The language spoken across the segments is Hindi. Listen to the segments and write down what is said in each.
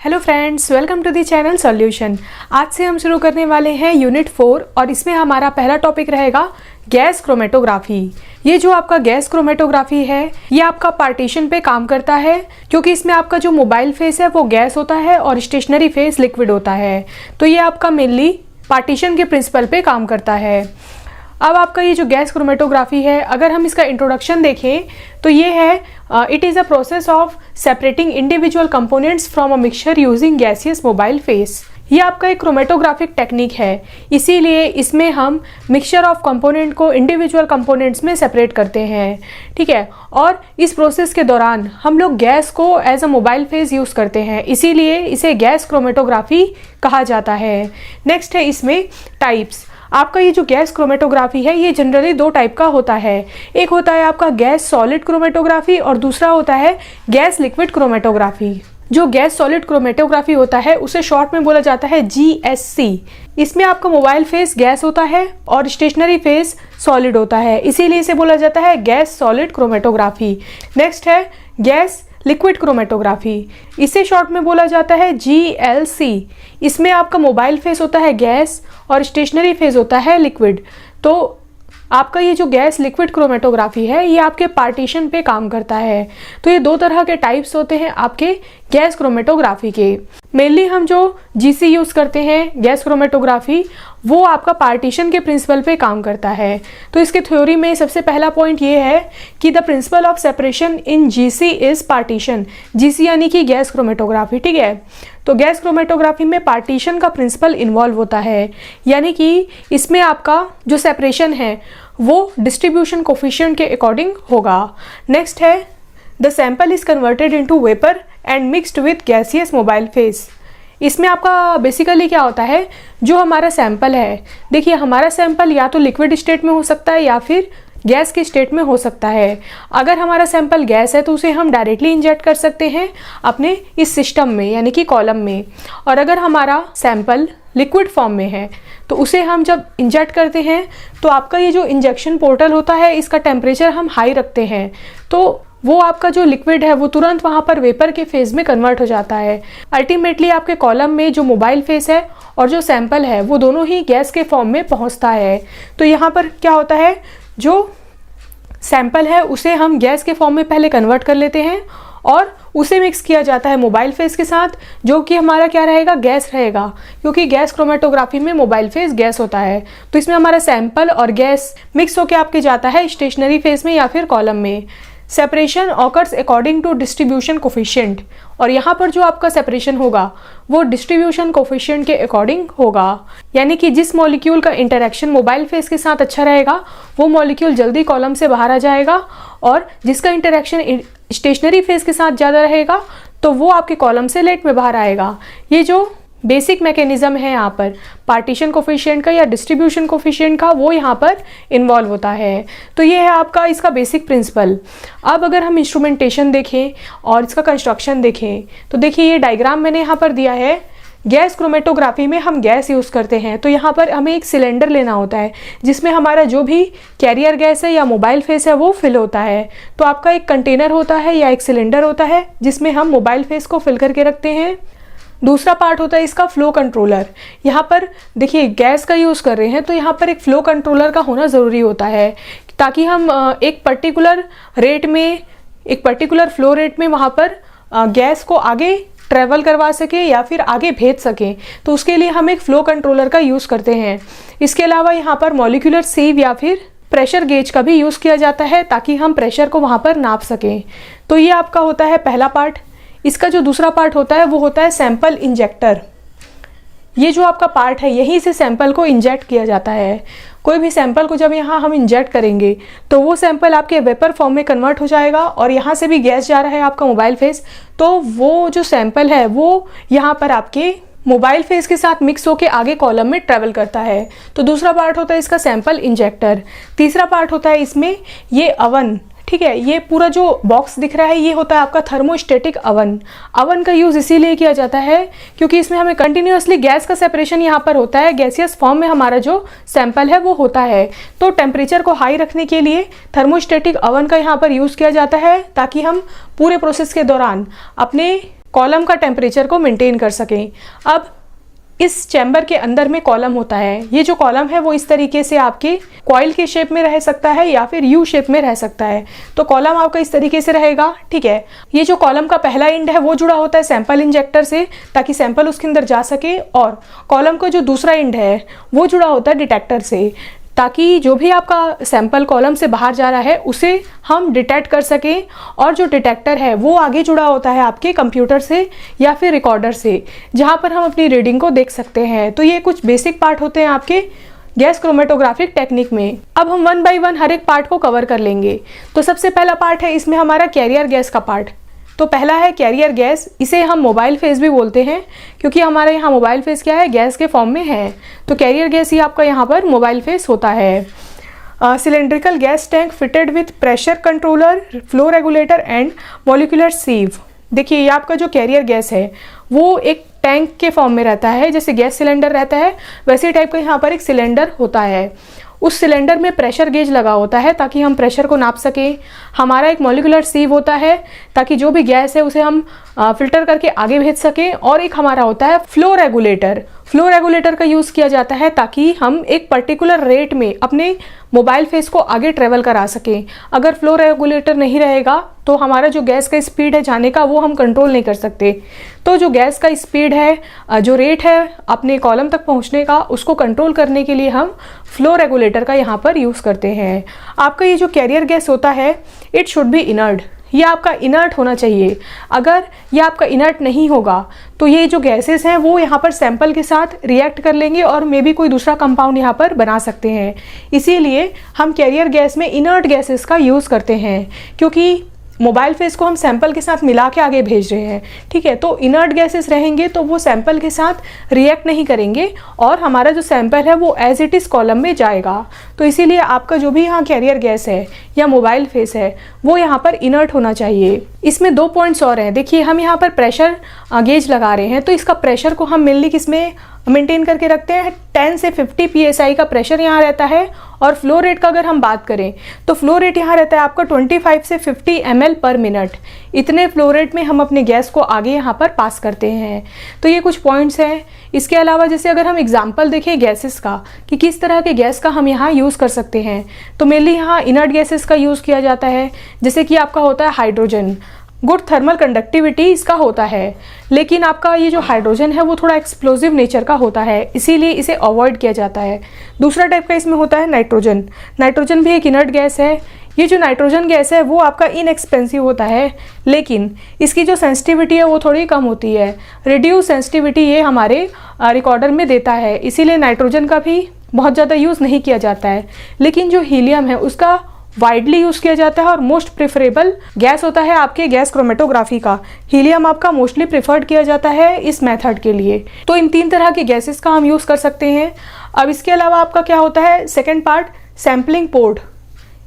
Hello friends, welcome to the channel solution. आज से हम शुरू करने वाले हैं यूनिट 4 और इसमें हमारा पहला टॉपिक रहेगा गैस क्रोमेटोग्राफी। ये जो आपका गैस क्रोमेटोग्राफी है ये आपका पार्टीशन पे काम करता है, क्योंकि इसमें आपका जो मोबाइल फेस है वो गैस होता है और स्टेशनरी फेस लिक्विड होता है। तो ये आपका मेनली पार्टीशन के प्रिंसिपल पे काम करता है। अब आपका ये जो गैस क्रोमेटोग्राफी है, अगर हम इसका इंट्रोडक्शन देखें तो ये है it is a process of separating individual components from a mixture using gaseous mobile face. ये आपका एक क्रोमेटोग्राफिक टेक्निक है, इसीलिए इसमें हम मिक्सचर ऑफ कंपोनेंट को इंडिविजुअल कंपोनेंट्स में सेपरेट करते हैं, ठीक है। और इस प्रोसेस के दौरान हम लोग गैस को as a mobile phase use करते हैं, इसीलिए इसे गैस क्रोमेटोग्राफी कहा जाता है। नेक्स्ट है इसमें टाइप्स। आपका ये जो गैस क्रोमेटोग्राफी है ये जनरली दो टाइप का होता है। एक होता है आपका गैस सॉलिड क्रोमेटोग्राफी और दूसरा होता है गैस लिक्विड क्रोमेटोग्राफी। जो गैस सॉलिड क्रोमेटोग्राफी होता है उसे शॉर्ट में बोला जाता है GSC। इसमें आपका मोबाइल फेस गैस होता है और स्टेशनरी फेस सॉलिड होता है, इसीलिए इसे बोला जाता है गैस सॉलिड क्रोमेटोग्राफी। नेक्स्ट है गैस लिक्विड क्रोमेटोग्राफी, इसे शॉर्ट में बोला जाता है GLC। इसमें आपका मोबाइल फेस होता है गैस और स्टेशनरी फेस होता है लिक्विड। तो आपका ये जो गैस लिक्विड क्रोमेटोग्राफी है ये आपके पार्टीशन पे काम करता है। तो ये दो तरह के टाइप्स होते हैं आपके गैस क्रोमेटोग्राफी के। मेनली हम जो GC यूज़ करते हैं गैस क्रोमेटोग्राफी, वो आपका पार्टीशन के प्रिंसिपल पे काम करता है। तो इसके थ्योरी में सबसे पहला पॉइंट ये है कि the principle of separation in GC is partition. GC यानी कि गैस क्रोमेटोग्राफी, ठीक है। तो गैस क्रोमेटोग्राफी में पार्टीशन का प्रिंसिपल इन्वॉल्व होता है, यानी कि इसमें आपका जो सेपरेशन है वो डिस्ट्रीब्यूशन कोफिशिएंट के अकॉर्डिंग होगा। नेक्स्ट है the sample is converted into vapour and mixed with gaseous mobile face. इसमें आपका बेसिकली क्या होता है, जो हमारा सैंपल है, देखिए हमारा सैंपल या तो लिक्विड स्टेट में हो सकता है या फिर गैस की स्टेट में हो सकता है। अगर हमारा सैंपल गैस है तो उसे हम डायरेक्टली इंजेक्ट कर सकते हैं अपने इस सिस्टम में यानी कि कॉलम में, और अगर हमारा सैंपल लिक्विड फॉर्म में है तो उसे हम जब इंजेक्ट करते हैं तो आपका ये जो इंजेक्शन पोर्टल होता है इसका टेम्परेचर हम हाई रखते हैं, तो वो आपका जो लिक्विड है वो तुरंत वहाँ पर वेपर के फेज में कन्वर्ट हो जाता है। अल्टीमेटली आपके कॉलम में जो मोबाइल फेस है और जो सैंपल है वो दोनों ही गैस के फॉर्म में पहुँचता है। तो यहाँ पर क्या होता है, जो सैंपल है उसे हम गैस के फॉर्म में पहले कन्वर्ट कर लेते हैं और उसे मिक्स किया जाता है मोबाइल फेस के साथ, जो कि हमारा क्या रहेगा, गैस रहेगा, क्योंकि गैस क्रोमेटोग्राफी में मोबाइल फेस गैस होता है। तो इसमें हमारा सैंपल और गैस मिक्स होकर आपके जाता है स्टेशनरी फेस में या फिर कॉलम में। Separation occurs according to distribution coefficient, और यहाँ पर जो आपका सेपरेशन होगा वो डिस्ट्रीब्यूशन कोफिशिएंट के अकॉर्डिंग होगा, यानी कि जिस मॉलिक्यूल का इंटरेक्शन मोबाइल फेस के साथ अच्छा रहेगा वो मॉलिक्यूल जल्दी कॉलम से बाहर आ जाएगा, और जिसका इंटरेक्शन स्टेशनरी फेस के साथ ज़्यादा रहेगा तो वो आपके कॉलम से लेट में बाहर आएगा। ये जो बेसिक मैकेनिज्म है यहाँ पर पार्टीशन कोफिशिएंट का या डिस्ट्रीब्यूशन कोफिशिएंट का, वो यहाँ पर इन्वॉल्व होता है। तो ये है आपका इसका बेसिक प्रिंसिपल। अब अगर हम इंस्ट्रूमेंटेशन देखें और इसका कंस्ट्रक्शन देखें तो देखिए ये डायग्राम मैंने यहाँ पर दिया है। गैस क्रोमेटोग्राफी में हम गैस यूज़ करते हैं, तो यहाँ पर हमें एक सिलेंडर लेना होता है जिसमें हमारा जो भी कैरियर गैस है या मोबाइल फेस है वो फिल होता है। तो आपका एक कंटेनर होता है या एक सिलेंडर होता है जिसमें हम मोबाइल फेस को फिल करके रखते हैं। दूसरा पार्ट होता है इसका फ्लो कंट्रोलर। यहाँ पर देखिए गैस का यूज़ कर रहे हैं तो यहाँ पर एक फ्लो कंट्रोलर का होना ज़रूरी होता है, ताकि हम एक पर्टिकुलर रेट में, एक पर्टिकुलर फ्लो रेट में वहाँ पर गैस को आगे ट्रैवल करवा सके या फिर आगे भेज सकें। तो उसके लिए हम एक फ्लो कंट्रोलर का यूज़ करते हैं। इसके अलावा यहाँ पर मॉलिक्यूलर सीव या फिर प्रेशर गेज का भी यूज़ किया जाता है, ताकि हम प्रेशर को वहाँ पर नाप सकें। तो ये आपका होता है पहला पार्ट। इसका जो दूसरा पार्ट होता है वो होता है सैंपल इंजेक्टर। ये जो आपका पार्ट है यहीं से सैंपल को इंजेक्ट किया जाता है। कोई भी सैंपल को जब यहाँ हम इंजेक्ट करेंगे तो वो सैंपल आपके वेपर फॉर्म में कन्वर्ट हो जाएगा, और यहाँ से भी गैस जा रहा है आपका मोबाइल फेस, तो वो जो सैंपल है वो यहाँ पर आपके मोबाइल फेस के साथ मिक्स होकर आगे कॉलम में ट्रेवल करता है। तो दूसरा पार्ट होता है इसका सैंपल इंजेक्टर। तीसरा पार्ट होता है इसमें ये अवन, ठीक है। ये पूरा जो बॉक्स दिख रहा है ये होता है आपका थर्मोस्टेटिक अवन। अवन का यूज़ इसीलिए किया जाता है क्योंकि इसमें हमें कंटिन्यूअसली गैस का सेपरेशन यहाँ पर होता है, गैसियस फॉर्म में हमारा जो सैंपल है वो होता है। तो टेम्परेचर को हाई रखने के लिए थर्मोस्टेटिक अवन का यहाँ पर यूज़ किया जाता है, ताकि हम पूरे प्रोसेस के दौरान अपने कॉलम का टेम्परेचर को मेंटेन कर सकें। अब इस चैम्बर के अंदर में कॉलम होता है। ये जो कॉलम है वो इस तरीके से आपके कॉइल के शेप में रह सकता है या फिर यू शेप में रह सकता है। तो कॉलम आपका इस तरीके से रहेगा, ठीक है। ये जो कॉलम का पहला एंड है वो जुड़ा होता है सैंपल इंजेक्टर से, ताकि सैंपल उसके अंदर जा सके, और कॉलम का जो दूसरा एंड है वो जुड़ा होता है डिटेक्टर से, ताकि जो भी आपका सैंपल कॉलम से बाहर जा रहा है उसे हम डिटेक्ट कर सकें। और जो डिटेक्टर है वो आगे जुड़ा होता है आपके कंप्यूटर से या फिर रिकॉर्डर से, जहां पर हम अपनी रीडिंग को देख सकते हैं। तो ये कुछ बेसिक पार्ट होते हैं आपके गैस क्रोमेटोग्राफिक टेक्निक में। अब हम वन बाय वन हर एक पार्ट को कवर कर लेंगे। तो सबसे पहला पार्ट है इसमें हमारा कैरियर गैस का पार्ट। तो पहला है कैरियर गैस, इसे हम मोबाइल फेस भी बोलते हैं, क्योंकि हमारे यहाँ मोबाइल फेस क्या है, गैस के फॉर्म में है। तो कैरियर गैस ही आपका यहाँ पर मोबाइल फेस होता है। Cylindrical gas tank fitted with pressure controller, flow regulator and molecular sieve. देखिए ये आपका जो कैरियर गैस है वो एक टैंक के फॉर्म में रहता है, जैसे गैस सिलेंडर रहता है वैसे टाइप का यहाँ पर एक सिलेंडर होता है। उस सिलेंडर में प्रेशर गेज लगा होता है ताकि हम प्रेशर को नाप सकें। हमारा एक मॉलिक्यूलर सीव होता है ताकि जो भी गैस है उसे हम फिल्टर करके आगे भेज सकें। और एक हमारा होता है फ्लो रेगुलेटर। फ्लो रेगुलेटर का यूज़ किया जाता है ताकि हम एक पर्टिकुलर रेट में अपने मोबाइल फेस को आगे ट्रेवल करा सकें। अगर फ्लो रेगुलेटर नहीं रहेगा तो हमारा जो गैस का स्पीड है जाने का वो हम कंट्रोल नहीं कर सकते। तो जो गैस का स्पीड है, जो रेट है अपने कॉलम तक पहुंचने का, उसको कंट्रोल करने के लिए हम फ्लो रेगुलेटर का यहाँ पर यूज़ करते हैं। आपका ये जो कैरियर गैस होता है इट शुड बी इनर्ट, ये आपका इनर्ट होना चाहिए। अगर ये आपका इनर्ट नहीं होगा तो ये जो गैसेस हैं वो यहाँ पर सैंपल के साथ रिएक्ट कर लेंगे और मे बी कोई दूसरा कंपाउंड यहाँ पर बना सकते हैं। इसीलिए हम कैरियर गैस में इनर्ट गैसेस का यूज़ करते हैं, क्योंकि मोबाइल फेस को हम सैंपल के साथ मिला के आगे भेज रहे हैं, ठीक है। तो इनर्ट गैसेस रहेंगे तो वो सैंपल के साथ रिएक्ट नहीं करेंगे और हमारा जो सैंपल है वो एज इट इज़ कॉलम में जाएगा। तो इसीलिए आपका जो भी यहाँ कैरियर गैस है या मोबाइल फेस है वो यहाँ पर इनर्ट होना चाहिए। इसमें 2 पॉइंट्स और हैं। देखिए हम यहाँ पर प्रेशर गेज लगा रहे हैं, तो इसका प्रेशर को हम मेनली किसमें मेंटेन करके रखते हैं, 10 से 50 psi का प्रेशर यहाँ रहता है। और फ्लो रेट का अगर हम बात करें तो फ्लो रेट यहाँ रहता है आपका 25 से 50 ml पर मिनट। इतने फ्लो रेट में हम अपने गैस को आगे यहाँ पर पास करते हैं। तो ये कुछ पॉइंट्स हैं। इसके अलावा जैसे अगर हम एग्जांपल देखें गैसेस का कि किस तरह के गैस का हम यहाँ यूज़ कर सकते हैं, तो मेनली यहाँ इनर्ट गैसेस का यूज़ किया जाता है। जैसे कि आपका होता है हाइड्रोजन, गुड थर्मल कंडक्टिविटी इसका होता है, लेकिन आपका ये जो हाइड्रोजन है वो थोड़ा एक्सप्लोजिव नेचर का होता है, इसीलिए इसे अवॉइड किया जाता है। दूसरा टाइप का इसमें होता है नाइट्रोजन। नाइट्रोजन भी एक इनर्ट गैस है। ये जो नाइट्रोजन गैस है वो आपका इनएक्सपेंसिव होता है, लेकिन इसकी जो सेंसिटिविटी है वो थोड़ी कम होती है। रिड्यूस सेंसिटिविटी ये हमारे रिकॉर्डर में देता है, इसीलिए नाइट्रोजन का भी बहुत ज़्यादा यूज़ नहीं किया जाता है। लेकिन जो हीलियम है उसका वाइडली यूज़ किया जाता है और मोस्ट प्रेफरेबल गैस होता है आपके गैस क्रोमेटोग्राफी का। हीलियम आपका मोस्टली प्रेफर्ड किया जाता है इस मेथड के लिए। तो इन 3 तरह के गैसेस का हम यूज़ कर सकते हैं। अब इसके अलावा आपका क्या होता है, सेकेंड पार्ट सैम्पलिंग पोर्ट।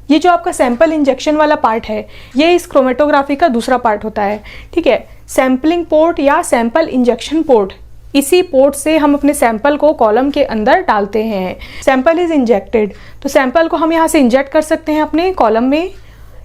ये जो आपका सैंपल इंजेक्शन वाला पार्ट है ये इस क्रोमेटोग्राफी का दूसरा पार्ट होता है, ठीक है। सैम्पलिंग पोर्ट या सैंपल इंजेक्शन पोर्ट, इसी पोर्ट से हम अपने सैंपल को कॉलम के अंदर डालते हैं। सैंपल इज इंजेक्टेड, तो सैंपल को हम यहाँ से इंजेक्ट कर सकते हैं अपने कॉलम में।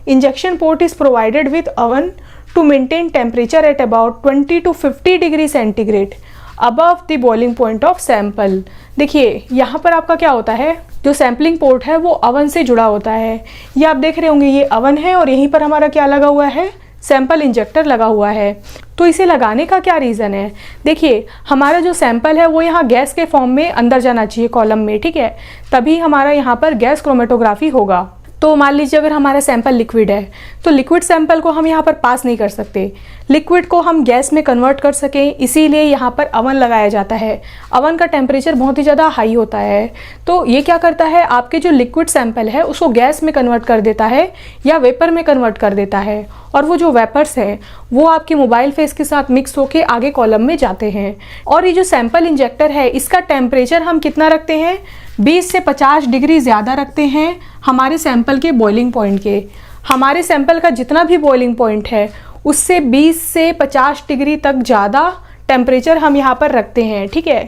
Injection port is provided with oven to maintain temperature at about 20 to 50 degree centigrade above the boiling point of sample. देखिए यहाँ पर आपका क्या होता है, जो सैम्पलिंग पोर्ट है वो ओवन से जुड़ा होता है। ये आप देख रहे होंगे ये ओवन है और यहीं पर हमारा क्या लगा हुआ है, सैंपल इंजेक्टर लगा हुआ है। तो इसे लगाने का क्या रीज़न है, देखिए हमारा जो सैंपल है वो यहाँ गैस के फॉर्म में अंदर जाना चाहिए कॉलम में, ठीक है, तभी हमारा यहाँ पर गैस क्रोमेटोग्राफी होगा। तो मान लीजिए अगर हमारा सैंपल लिक्विड है तो लिक्विड सैंपल को हम यहाँ पर पास नहीं कर सकते। लिक्विड को हम गैस में कन्वर्ट कर सकें इसीलिए यहाँ पर अवन लगाया जाता है। अवन का टेम्परेचर बहुत ही ज़्यादा हाई होता है, तो ये क्या करता है आपके जो लिक्विड सैंपल है उसको गैस में कन्वर्ट कर देता है या वेपर में कन्वर्ट कर देता है। और वो जो वेपर्स हैं वो आपके मोबाइल फेस के साथ मिक्स होके आगे कॉलम में जाते हैं। और ये जो सैंपल इंजेक्टर है इसका टेम्परेचर हम कितना रखते हैं, 20 से 50 डिग्री ज़्यादा रखते हैं हमारे सैंपल के बॉइलिंग पॉइंट के। हमारे सैंपल का जितना भी बॉइलिंग पॉइंट है उससे 20 से 50 डिग्री तक ज़्यादा टेम्परेचर हम यहाँ पर रखते हैं, ठीक है।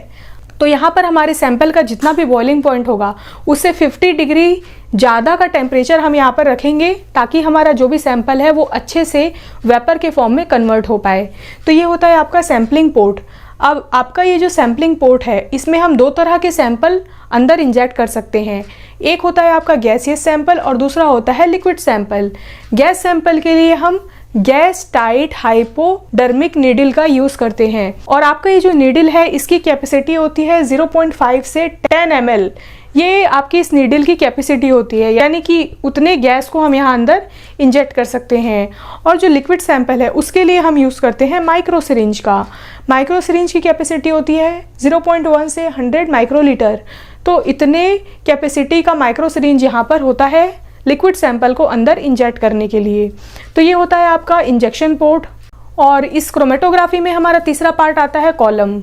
तो यहाँ पर हमारे सैंपल का जितना भी बॉइलिंग पॉइंट होगा उससे 50 डिग्री ज़्यादा का टेम्परेचर हम यहाँ पर रखेंगे, ताकि हमारा जो भी सैंपल है वो अच्छे से वेपर के फॉर्म में कन्वर्ट हो पाए। तो ये होता है आपका सैम्पलिंग पोर्ट। अब आपका ये जो सैम्पलिंग पोर्ट है, इसमें हम दो तरह के सैंपल अंदर इंजेक्ट कर सकते हैं। एक होता है आपका गैसियस सैंपल और दूसरा होता है लिक्विड सैंपल। गैस सैंपल के लिए हम गैस टाइट हाइपोडर्मिक नीडल का यूज़ करते हैं, और आपका ये जो नीडल है इसकी कैपेसिटी होती है 0.5 से 10 ml। ये आपकी इस नीडल की कैपेसिटी होती है, यानी कि उतने गैस को हम यहाँ अंदर इंजेक्ट कर सकते हैं। और जो लिक्विड सैंपल है उसके लिए हम यूज़ करते हैं माइक्रो सिरिंज का। माइक्रो सिरिंज की कैपेसिटी होती है 0.1 से 100 माइक्रोलीटर। तो इतने कैपेसिटी का माइक्रो सिरिंज यहाँ पर होता है लिक्विड सैंपल को अंदर इंजेक्ट करने के लिए। तो ये होता है आपका इंजेक्शन पोर्ट। और इस क्रोमेटोग्राफी में हमारा तीसरा पार्ट आता है कॉलम।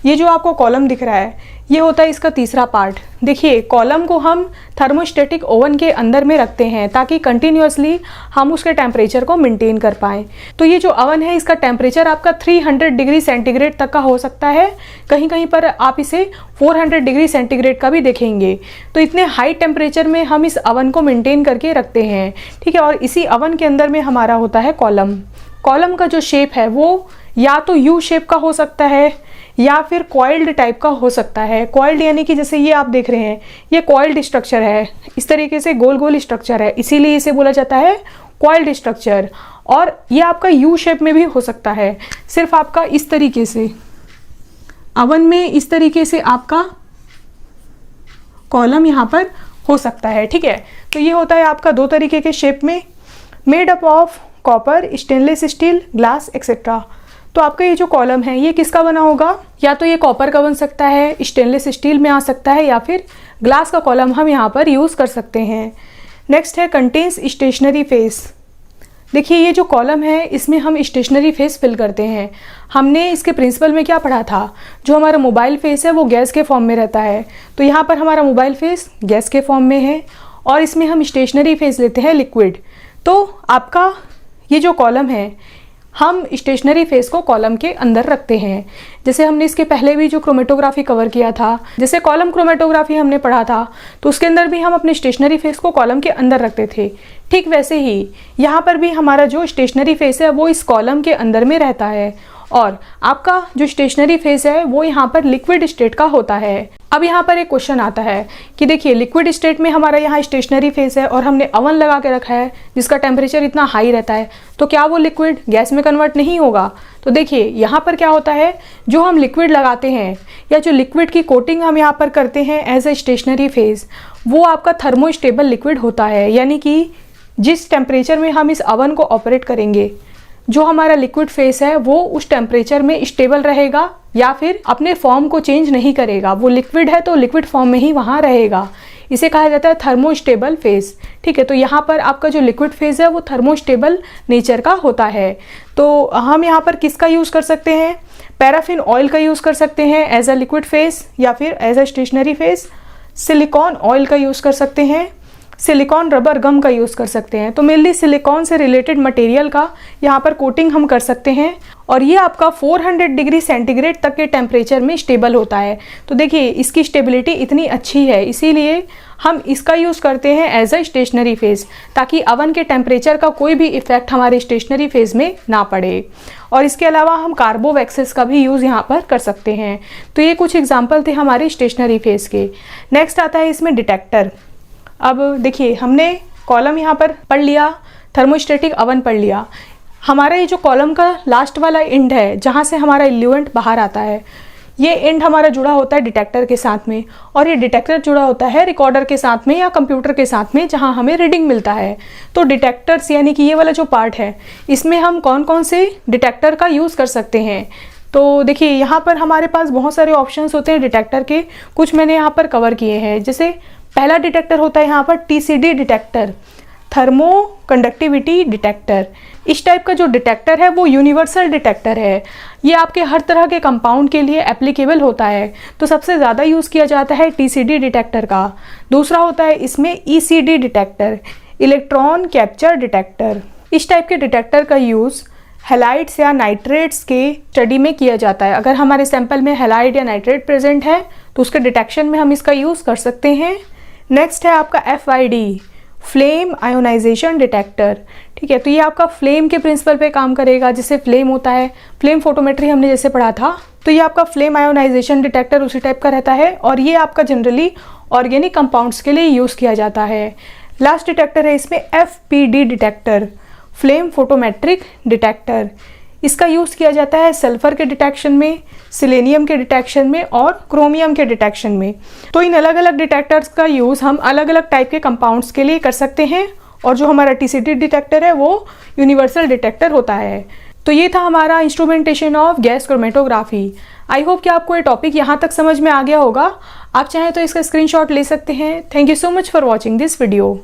ये जो आपको कॉलम दिख रहा है ये होता है इसका तीसरा पार्ट। देखिए, कॉलम को हम थर्मोस्टेटिक ओवन के अंदर में रखते हैं ताकि कंटिन्यूअसली हम उसके टेम्परेचर को मेंटेन कर पाएँ। तो ये जो ओवन है इसका टेम्परेचर आपका 300 डिग्री सेंटीग्रेड तक का हो सकता है, कहीं कहीं पर आप इसे 400 डिग्री सेंटीग्रेड का भी देखेंगे। तो इतने हाई टेम्परेचर में हम इस ओवन को मेंटेन करके रखते हैं, ठीक है। और इसी ओवन के अंदर में हमारा होता है कॉलम। कॉलम का जो शेप है वो या तो यू शेप का हो सकता है या फिर कॉइल्ड टाइप का हो सकता है। कॉइल्ड यानी कि जैसे ये आप देख रहे हैं, ये कॉइल्ड स्ट्रक्चर है, इस तरीके से गोल गोल स्ट्रक्चर है, इसीलिए इसे बोला जाता है कॉइल्ड स्ट्रक्चर। और ये आपका यू शेप में भी हो सकता है, सिर्फ आपका इस तरीके से ओवन में इस तरीके से आपका कॉलम यहाँ पर हो सकता है, ठीक है। तो ये होता है आपका दो तरीके के शेप में, made up of copper, stainless steel, glass etcetera. तो आपका ये जो कॉलम है ये किसका बना होगा? या तो ये कॉपर का बन सकता है, स्टेनलेस स्टील में आ सकता है, या फिर ग्लास का कॉलम हम यहाँ पर यूज़ कर सकते हैं। नेक्स्ट है कंटेन्स स्टेशनरी फेस। देखिए, ये जो कॉलम है इसमें हम स्टेशनरी फेस फिल करते हैं। हमने इसके प्रिंसिपल में क्या पढ़ा था? जो हमारा मोबाइल फेस है वो गैस के फॉर्म में रहता है, तो यहाँ पर हमारा मोबाइल फेस गैस के फॉर्म में है और इसमें हम स्टेशनरी फेस लेते हैं लिक्विड। तो आपका ये जो कॉलम है हम स्टेशनरी फेस को कॉलम के अंदर रखते हैं। जैसे हमने इसके पहले भी जो क्रोमेटोग्राफी कवर किया था, जैसे कॉलम क्रोमेटोग्राफी हमने पढ़ा था, तो उसके अंदर भी हम अपने स्टेशनरी फेस को कॉलम के अंदर रखते थे। ठीक वैसे ही यहाँ पर भी हमारा जो स्टेशनरी फेस है वो इस कॉलम के अंदर में रहता है, और आपका जो स्टेशनरी फेस है वो यहाँ पर लिक्विड स्टेट का होता है। अब यहाँ पर एक क्वेश्चन आता है कि देखिए, लिक्विड स्टेट में हमारा यहाँ स्टेशनरी फेस है और हमने ओवन लगा के रखा है जिसका टेम्परेचर इतना हाई रहता है, तो क्या वो लिक्विड गैस में कन्वर्ट नहीं होगा? तो देखिए, यहाँ पर क्या होता है, जो हम लिक्विड लगाते हैं या जो लिक्विड की कोटिंग हम यहाँ पर करते हैं एज ए स्टेशनरी फेस, वो आपका थर्मोस्टेबल लिक्विड होता है। यानी कि जिस टेम्परेचर में हम इस ओवन को ऑपरेट करेंगे, जो हमारा लिक्विड फेस है वो उस टेम्परेचर में स्टेबल रहेगा या फिर अपने फॉर्म को चेंज नहीं करेगा। वो लिक्विड है तो लिक्विड फॉर्म में ही वहाँ रहेगा। इसे कहा जाता है थर्मोस्टेबल फेस, ठीक है। तो यहाँ पर आपका जो लिक्विड फेस है वो थर्मोस्टेबल नेचर का होता है। तो हम यहाँ पर किसका यूज़ कर सकते हैं? पैराफिन ऑयल का यूज़ कर सकते हैं एज अ लिक्विड फेस या फिर as a stationary phase. Silicone oil का यूज़ कर सकते हैं, सिलिकॉन रबर गम का यूज़ कर सकते हैं। तो मेनली सिलिकॉन से रिलेटेड मटेरियल का यहाँ पर कोटिंग हम कर सकते हैं, और ये आपका 400 डिग्री सेंटीग्रेड तक के टेम्परेचर में स्टेबल होता है। तो देखिए, इसकी स्टेबिलिटी इतनी अच्छी है, इसीलिए हम इसका यूज़ करते हैं एज अ स्टेशनरी फेस, ताकि ओवन के टेम्परेचर का कोई भी इफेक्ट हमारे स्टेशनरी फेस में ना पड़े। और इसके अलावा हम कार्बोवैक्सेस का भी यूज़ यहाँ पर कर सकते हैं। तो ये कुछ एग्जाम्पल थे हमारे स्टेशनरी फेस के। नेक्स्ट आता है इसमें डिटेक्टर। अब देखिए, हमने कॉलम यहाँ पर पढ़ लिया, थर्मोस्टेटिक ओवन पढ़ लिया। हमारा ये जो कॉलम का लास्ट वाला एंड है जहाँ से हमारा इल्यूएंट बाहर आता है, ये एंड हमारा जुड़ा होता है डिटेक्टर के साथ में, और ये डिटेक्टर जुड़ा होता है रिकॉर्डर के साथ में या कंप्यूटर के साथ में जहाँ हमें रीडिंग मिलता है। तो डिटेक्टर्स यानी कि ये वाला जो पार्ट है, इसमें हम कौन कौन से डिटेक्टर का यूज़ कर सकते हैं? तो देखिए, यहाँ पर हमारे पास बहुत सारे ऑप्शंस होते हैं डिटेक्टर के, कुछ मैंने यहाँ पर कवर किए हैं। जैसे पहला डिटेक्टर होता है यहाँ पर TCD detector, thermo conductivity detector. इस टाइप का जो डिटेक्टर है वो यूनिवर्सल डिटेक्टर है, ये आपके हर तरह के कंपाउंड के लिए एप्लीकेबल होता है। तो सबसे ज़्यादा यूज़ किया जाता है TCD डिटेक्टर का। दूसरा होता है इसमें ECD detector, electron capture detector. इस टाइप के डिटेक्टर का यूज़ हैलाइड्स या नाइट्रेट्स के स्टडी में किया जाता है। अगर हमारे सैंपल में हैलाइड या नाइट्रेट प्रेजेंट है तो उसके डिटेक्शन में हम इसका यूज़ कर सकते हैं। नेक्स्ट है आपका FID, फ्लेम आयोनाइजेशन डिटेक्टर। ठीक है, तो ये आपका फ्लेम के प्रिंसिपल पे काम करेगा। जैसे फ्लेम होता है, फ्लेम फोटोमेट्री हमने जैसे पढ़ा था, तो ये आपका फ्लेम आयोनाइजेशन डिटेक्टर उसी टाइप का रहता है और ये आपका जनरली ऑर्गेनिक कंपाउंड्स के लिए यूज़ किया जाता है। लास्ट डिटेक्टर है इसमें FPD detector, flame photometric detector. इसका यूज़ किया जाता है सल्फर के डिटेक्शन में, सिलेनियम के डिटेक्शन में और क्रोमियम के डिटेक्शन में। तो इन अलग अलग डिटेक्टर्स का यूज़ हम अलग अलग टाइप के कंपाउंड्स के लिए कर सकते हैं और जो हमारा TCD डिटेक्टर है वो यूनिवर्सल डिटेक्टर होता है। तो ये था हमारा instrumentation of gas chromatography. I hope कि आपको ये टॉपिक यहाँ तक समझ में आ गया होगा। आप चाहें तो इसका स्क्रीनशॉट ले सकते हैं। Thank you so much for watching this video.